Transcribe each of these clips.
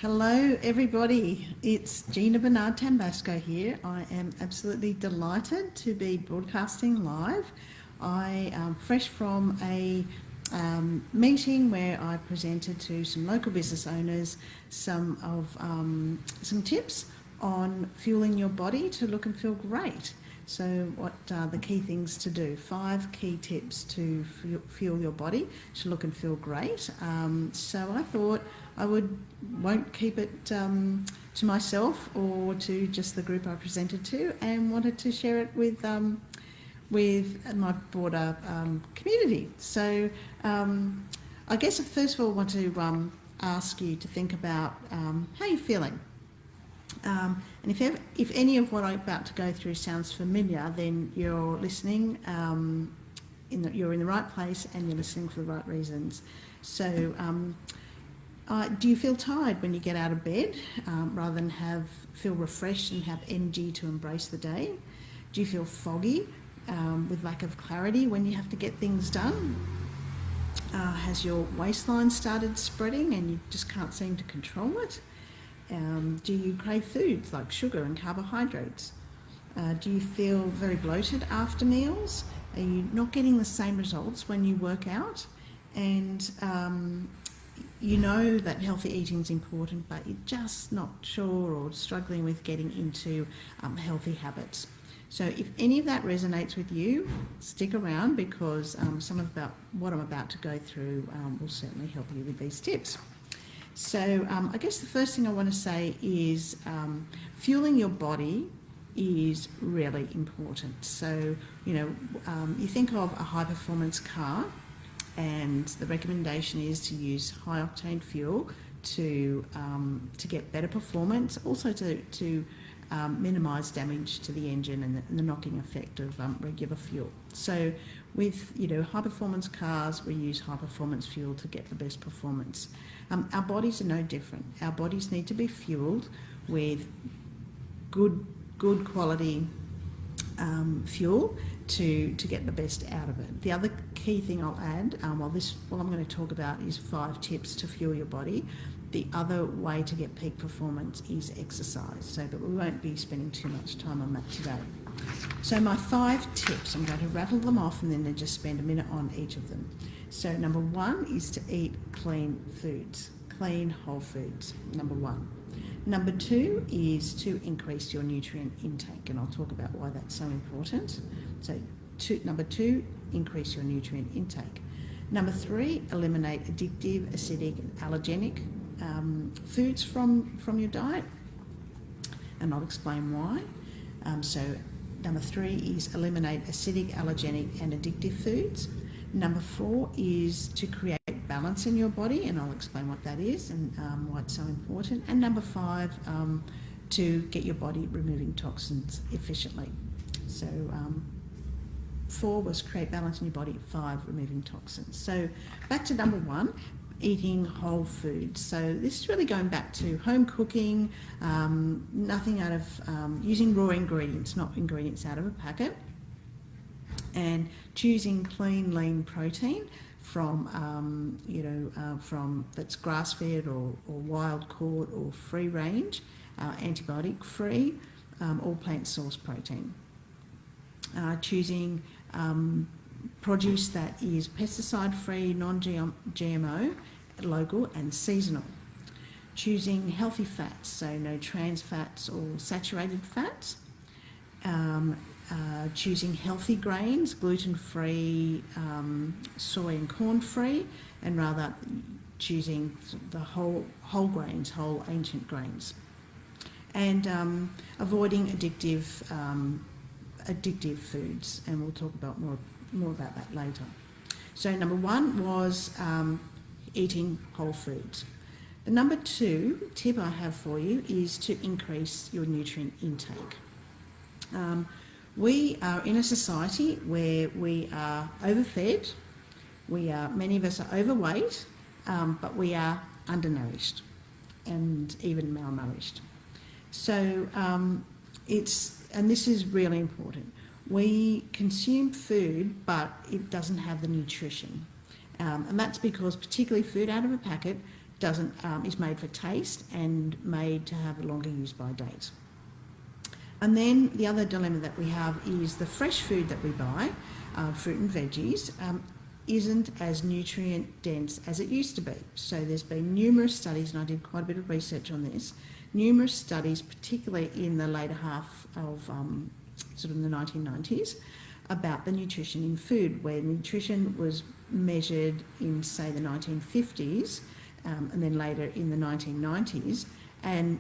Hello everybody, it's Gina Bernard Tambasco here. I am absolutely delighted to be broadcasting live. I am fresh from a meeting where I presented to some local business owners some tips on fueling your body to look and feel great. So what are the key things to do? 5 key tips to fuel your body to look and feel great. So I thought I won't keep it to myself or to just the group I presented to, and wanted to share it with my broader community. So I guess first of all I want to ask you to think about how you're feeling. And if any of what I'm about to go through sounds familiar, then you're listening, you're in the right place and you're listening for the right reasons. So do you feel tired when you get out of bed rather than feel refreshed and have energy to embrace the day? Do you feel foggy with lack of clarity when you have to get things done? Has your waistline started spreading and you just can't seem to control it? Do you crave foods like sugar and carbohydrates? Do you feel very bloated after meals? Are you not getting the same results when you work out? And you know that healthy eating is important, but you're just not sure or struggling with getting into healthy habits. So if any of that resonates with you, stick around, because some of what I'm about to go through will certainly help you with these tips. So I guess the first thing I want to say is fueling your body is really important. So, you think of a high performance car, and the recommendation is to use high octane fuel to get better performance, also to minimise damage to the engine and the knocking effect of regular fuel. So with high performance cars, we use high performance fuel to get the best performance. Our bodies are no different. Our bodies need to be fueled with good quality fuel to get the best out of it. The other key thing I'll add, what I'm going to talk about is 5 tips to fuel your body. The other way to get peak performance is exercise, but we won't be spending too much time on that today. So my 5 tips, I'm going to rattle them off and then just spend a minute on each of them. So number 1 is to eat clean foods, clean whole foods, number 1. Number 2 is to increase your nutrient intake, and I'll talk about why that's so important. So number 2, increase your nutrient intake. Number 3, eliminate addictive, acidic and allergenic foods from your diet, and I'll explain why. So number 3 is eliminate acidic, allergenic and addictive foods. Number 4 is to create balance in your body, and I'll explain what that is and why it's so important. And number 5, to get your body removing toxins efficiently. So 4 was create balance in your body, 5 removing toxins. So back to number 1, eating whole foods. So this is really going back to home cooking, nothing out of using raw ingredients, not ingredients out of a packet, and choosing clean, lean protein from that's grass-fed or wild caught or free range, antibiotic free, or plant source protein. Choosing produce that is pesticide free, non-GMO, local and seasonal. Choosing healthy fats, so no trans fats or saturated fats. Choosing healthy grains, gluten-free, soy and corn-free, and rather choosing the whole grains, whole ancient grains. And avoiding addictive foods, and we'll talk about more about that later. So number 1 was eating whole foods. The number 2 tip I have for you is to increase your nutrient intake. We are in a society where we are overfed, many of us are overweight, but we are undernourished and even malnourished. So and this is really important. We consume food, but it doesn't have the nutrition. And that's because particularly food out of a packet doesn't is made for taste and made to have a longer use-by date. And then the other dilemma that we have is the fresh food that we buy, fruit and veggies, isn't as nutrient dense as it used to be. So there's been numerous studies, and I did quite a bit of research on this, numerous studies, particularly in the later half of sort of the 1990s, about the nutrition in food, where nutrition was measured in, say, the 1950s and then later in the 1990s. And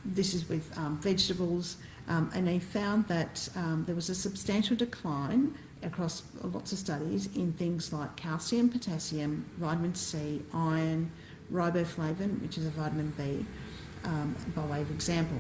this is with vegetables, and they found that there was a substantial decline across lots of studies in things like calcium, potassium, vitamin C, iron, riboflavin, which is a vitamin B, by way of example.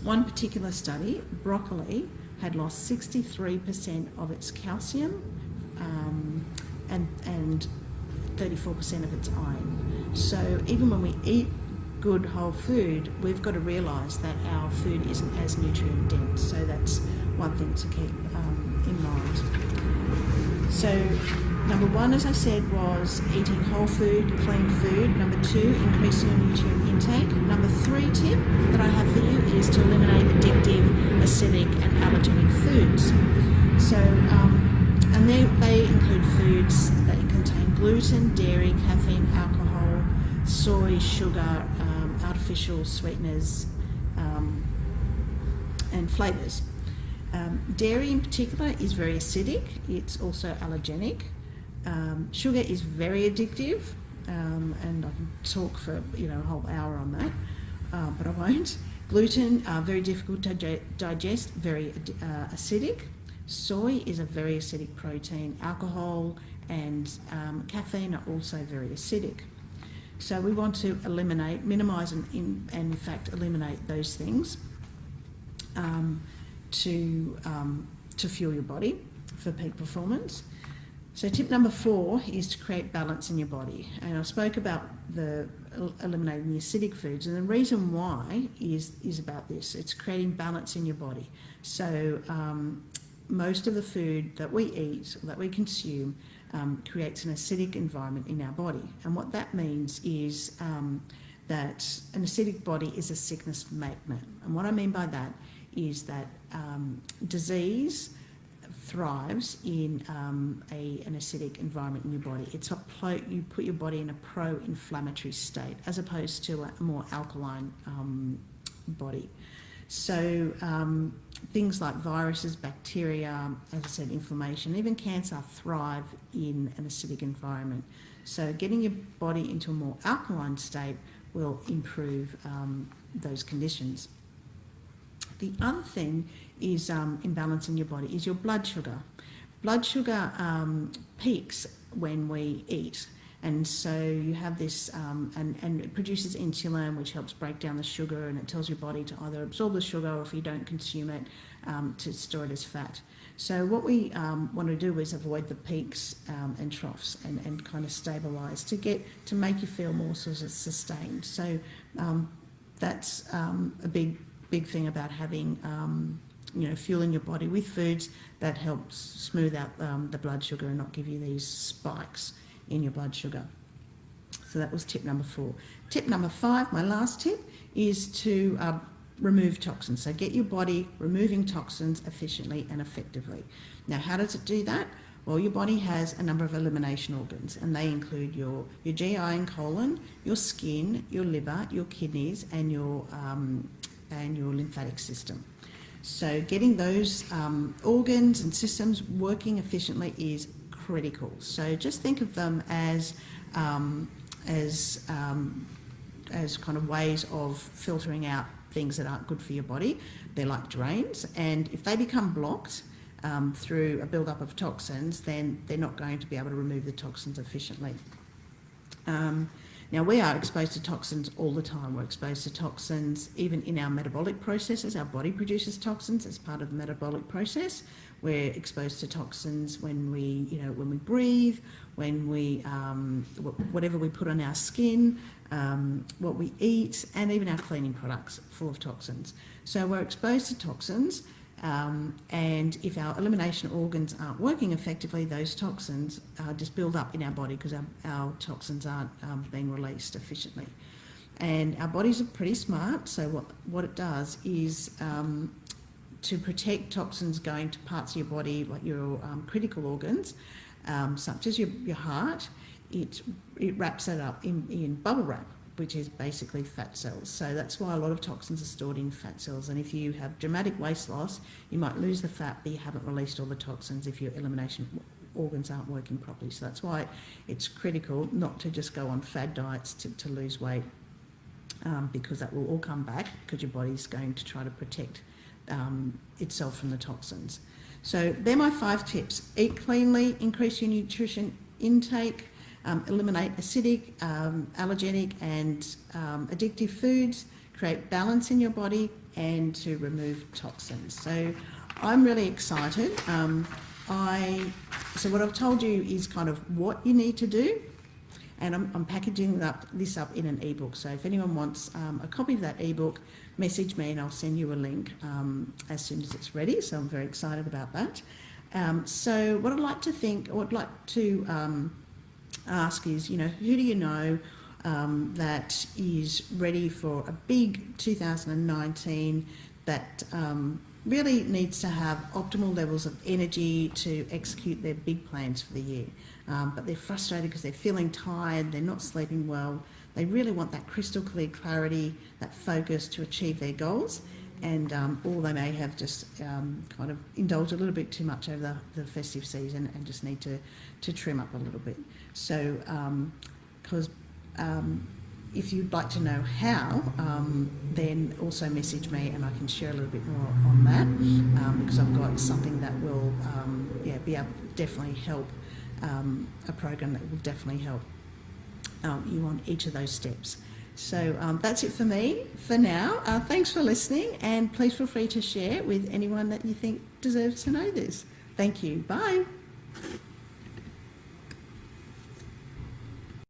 One particular study, broccoli, had lost 63% of its calcium and 34% of its iron. So even when we eat good whole food, we've got to realise that our food isn't as nutrient dense. So that's one thing to keep in mind. So number one, as I said, was eating whole food, clean food. Number two, increasing your nutrient intake. Number three tip that I have for you is to eliminate addictive, acidic and allergenic foods. So, and they include foods that contain gluten, dairy, caffeine, alcohol, soy, sugar, artificial sweeteners and flavours. Dairy in particular is very acidic. It's also allergenic. Sugar is very addictive, and I can talk for a whole hour on that, but I won't. Gluten, very difficult to digest, very acidic. Soy is a very acidic protein. Alcohol and caffeine are also very acidic. So we want to eliminate, minimise and in fact eliminate those things to fuel your body for peak performance. So tip number 4 is to create balance in your body. And I spoke about the eliminating the acidic foods, and the reason why is about this. It's creating balance in your body. So most of the food that we eat, that we consume, creates an acidic environment in our body. And what that means is that an acidic body is a sickness magnet. And what I mean by that is that disease thrives in an acidic environment in your body. It's you put your body in a pro-inflammatory state as opposed to a more alkaline body. So things like viruses, bacteria, as I said, inflammation, even cancer thrive in an acidic environment. So getting your body into a more alkaline state will improve those conditions. The other thing is imbalance in your body is your blood sugar. Blood sugar peaks when we eat, and so you have this, and it produces insulin, which helps break down the sugar, and it tells your body to either absorb the sugar, or if you don't consume it, to store it as fat. So what we want to do is avoid the peaks and troughs, and kind of stabilise to make you feel more sort of sustained. So that's a big thing about having fueling your body with foods that helps smooth out the blood sugar and not give you these spikes in your blood sugar. So that was tip number 4. Tip number 5, my last tip, is to remove toxins. So get your body removing toxins efficiently and effectively. Now, how does it do that? Well, your body has a number of elimination organs, and they include your GI and colon, your skin, your liver, your kidneys, and your lymphatic system. So getting those organs and systems working efficiently is critical. So just think of them as kind of ways of filtering out things that aren't good for your body. They're like drains, and if they become blocked through a build-up of toxins, then they're not going to be able to remove the toxins efficiently. Now, we are exposed to toxins all the time. We're exposed to toxins even in our metabolic processes. Our body produces toxins as part of the metabolic process. We're exposed to toxins when we breathe, when we, whatever we put on our skin, what we eat, and even our cleaning products full of toxins. So we're exposed to toxins, And if our elimination organs aren't working effectively, those toxins just build up in our body because our toxins aren't being released efficiently. And our bodies are pretty smart, so what it does is to protect toxins going to parts of your body, like your critical organs, such as your heart, it wraps it up in bubble wrap, which is basically fat cells. So that's why a lot of toxins are stored in fat cells. And if you have dramatic weight loss, you might lose the fat, but you haven't released all the toxins if your elimination organs aren't working properly. So that's why it's critical not to just go on fad diets to lose weight, because that will all come back because your body's going to try to protect itself from the toxins. So they're my 5 tips. Eat cleanly, increase your nutrition intake, eliminate acidic, allergenic and addictive foods, create balance in your body, and to remove toxins. So I'm really excited. So what I've told you is kind of what you need to do, and I'm packaging this up in an ebook. So if anyone wants a copy of that ebook, message me and I'll send you a link as soon as it's ready. So I'm very excited about that. So what I'd like to ask is, who do you know that is ready for a big 2019 that really needs to have optimal levels of energy to execute their big plans for the year, but they're frustrated because they're feeling tired, they're not sleeping well, they really want that crystal clear clarity, that focus to achieve their goals, and or they may have just kind of indulged a little bit too much over the festive season and just need to trim up a little bit. So because if you'd like to know how, then also message me and I can share a little bit more on that, because I've got something that will be able to definitely help, a program that will definitely help you on each of those steps. So that's it for me for now. Thanks for listening, and please feel free to share with anyone that you think deserves to know this. Thank you. Bye.